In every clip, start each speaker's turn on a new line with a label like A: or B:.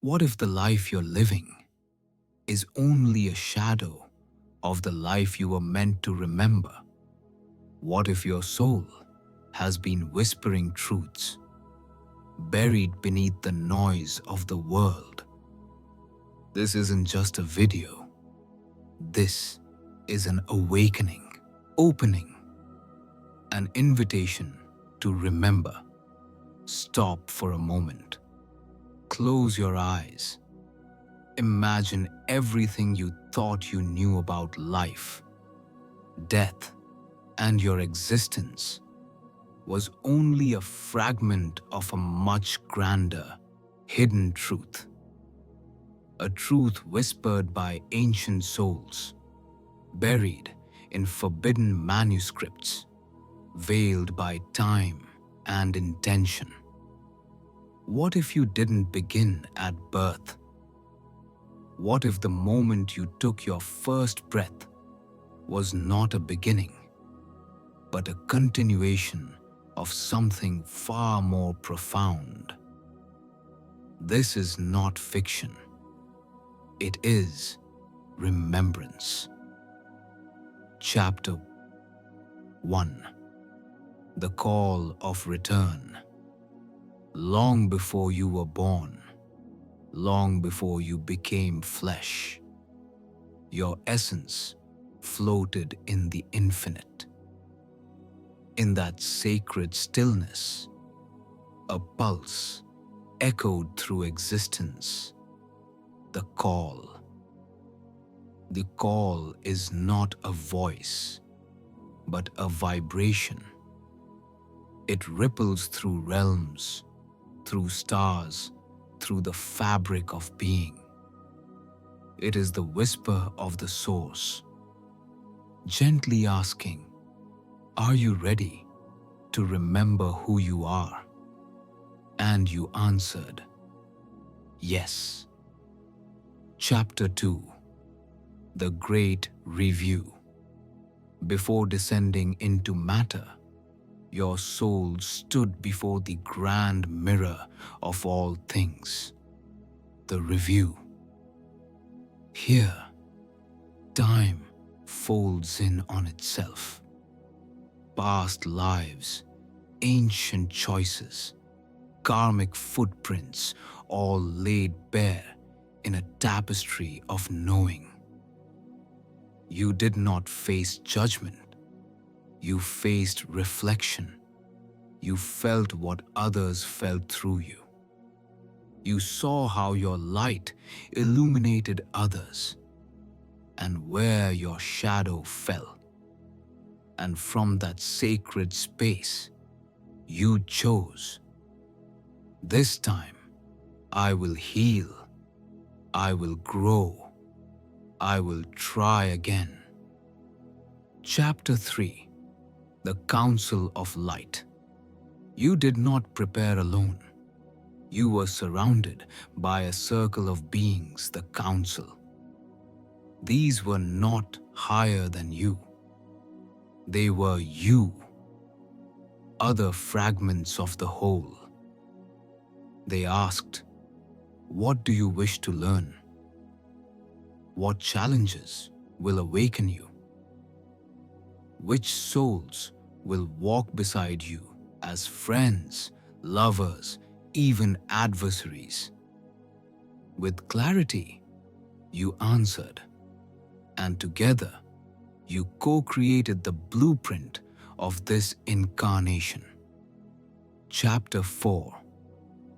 A: What if the life you're living is only a shadow of the life you were meant to remember? What if your soul has been whispering truths buried beneath the noise of the world? This isn't just a video. This is an awakening, opening, an invitation to remember. Stop for a moment. Close your eyes. Imagine everything you thought you knew about life, death, and your existence was only a fragment of a much grander, hidden truth. A truth whispered by ancient souls, buried in forbidden manuscripts, veiled by time and intention. What if you didn't begin at birth? What if the moment you took your first breath was not a beginning, but a continuation of something far more profound? This is not fiction. It is remembrance. Chapter 1. The Call of Return. Long before you were born, long before you became flesh, your essence floated in the infinite. In that sacred stillness, a pulse echoed through existence. The call. The call is not a voice, but a vibration. It ripples through realms, through stars, through the fabric of being. It is the whisper of the source, gently asking, "Are you ready to remember who you are?" And you answered, "Yes." Chapter 2. The Great Review. Before descending into matter, your soul stood before the grand mirror of all things, the review. Here, time folds in on itself. Past lives, ancient choices, karmic footprints, all laid bare in a tapestry of knowing. You did not face judgment. You faced reflection. You felt what others felt through you. You saw how your light illuminated others and where your shadow fell. And from that sacred space, you chose, "This time, I will heal. I will grow. I will try again." Chapter 3. The Council of Light. You did not prepare alone. You were surrounded by a circle of beings, the Council. These were not higher than you. They were you, other fragments of the whole. They asked, "What do you wish to learn? What challenges will awaken you? Which souls will walk beside you as friends, lovers, even adversaries?" With clarity, you answered, and together you co-created the blueprint of this incarnation. Chapter 4.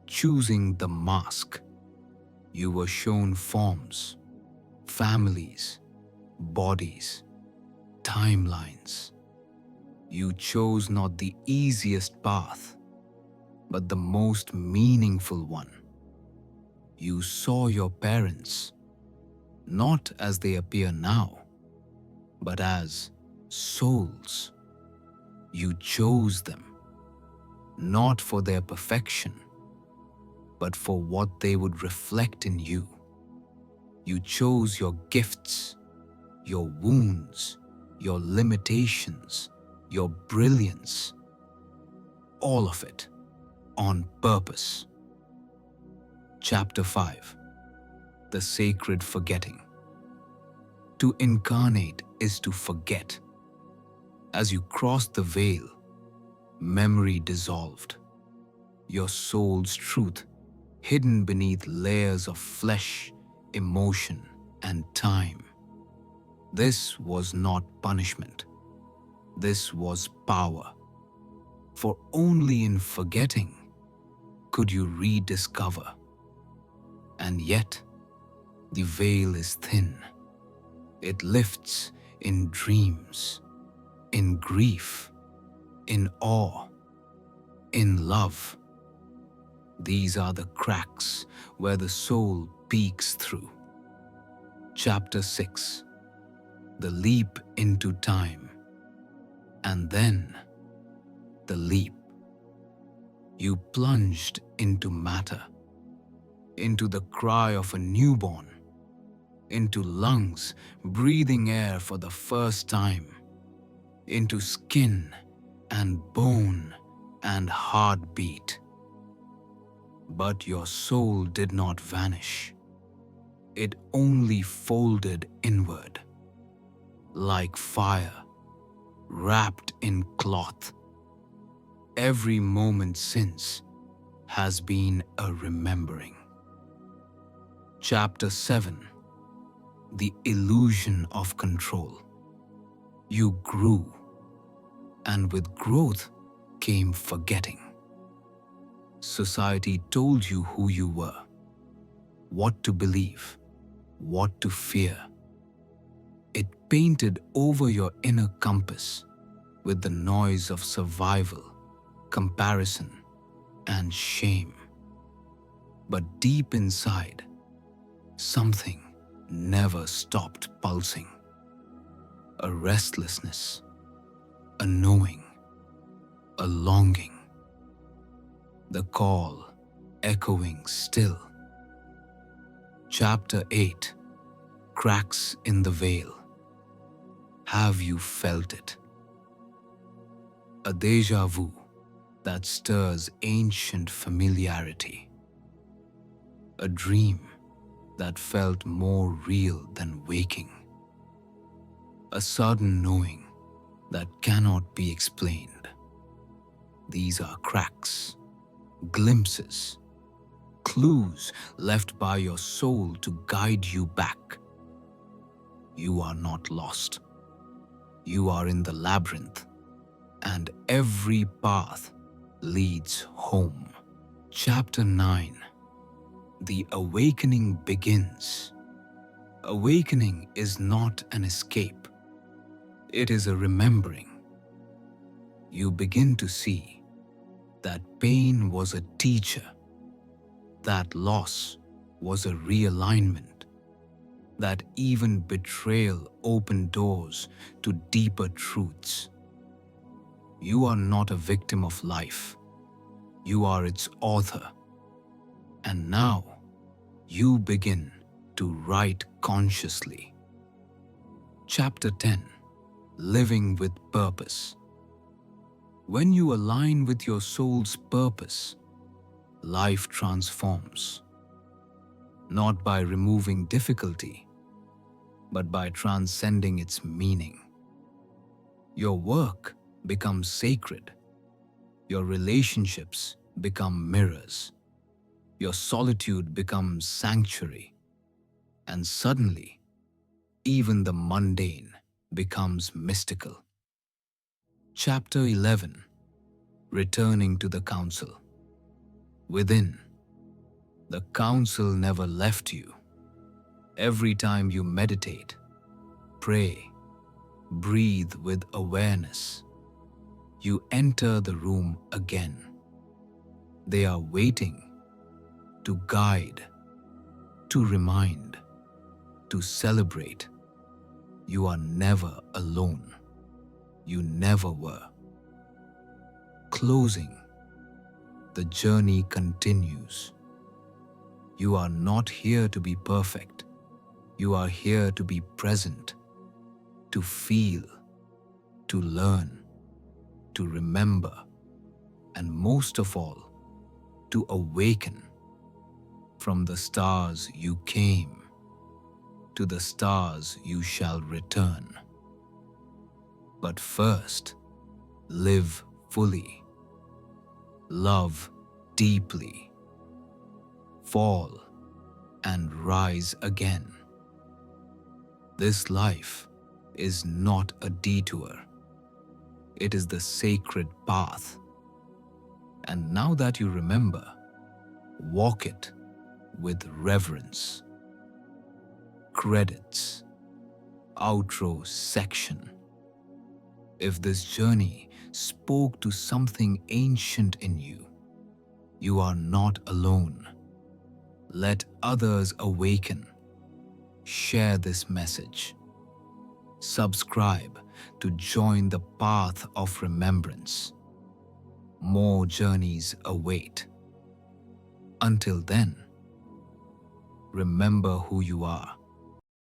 A: Choosing the Mask. You were shown forms, families, bodies, timelines. You chose not the easiest path, but the most meaningful one. You saw your parents not as they appear now, but as souls. You chose them, not for their perfection, but for what they would reflect in you. You chose your gifts, your wounds, your limitations, your brilliance, all of it on purpose. Chapter 5. The Sacred Forgetting. To incarnate is to forget. As you crossed the veil, memory dissolved. Your soul's truth, hidden beneath layers of flesh, emotion, and time. This was not punishment. This was power. For only in forgetting could you rediscover. And yet, the veil is thin. It lifts in dreams, in grief, in awe, in love. These are the cracks where the soul peeks through. Chapter 6. The leap into time. And then, the leap. You plunged into matter, into the cry of a newborn, into lungs breathing air for the first time, into skin and bone and heartbeat. But your soul did not vanish. It only folded inward, like fire wrapped in cloth. Every moment since has been a remembering. Chapter 7. The Illusion of Control. You grew, and with growth came forgetting. Society told you who you were, what to believe, what to fear. It painted over your inner compass with the noise of survival, comparison, and shame. But deep inside, something never stopped pulsing. A restlessness, a knowing, a longing. The call echoing still. Chapter 8. Cracks in the Veil. Have you felt it? A déjà vu that stirs ancient familiarity. A dream that felt more real than waking. A sudden knowing that cannot be explained. These are cracks, glimpses, clues left by your soul to guide you back. You are not lost. You are in the labyrinth, and every path leads home. Chapter 9. The awakening begins. Awakening is not an escape. It is a remembering. You begin to see that pain was a teacher, that loss was a realignment, that even betrayal opened doors to deeper truths. You are not a victim of life. You are its author. And now, you begin to write consciously. Chapter 10. Living with Purpose. When you align with your soul's purpose, life transforms. Not by removing difficulty, but by transcending its meaning. Your work becomes sacred. Your relationships become mirrors. Your solitude becomes sanctuary. And suddenly, even the mundane becomes mystical. Chapter 11. Returning to the council. Within, the council never left you. Every time you meditate, pray, breathe with awareness, you enter the room again. They are waiting to guide, to remind, to celebrate. You are never alone. You never were. Closing. The journey continues. You are not here to be perfect. You are here to be present, to feel, to learn, to remember, and most of all, to awaken. From the stars you came, to the stars you shall return. But first, live fully, love deeply, fall and rise again. This life is not a detour. It is the sacred path. And now that you remember, walk it with reverence. Credits. Outro section. If this journey spoke to something ancient in you, you are not alone. Let others awaken. Share this message. Subscribe to join the path of remembrance. More journeys await. Until then, remember who you are.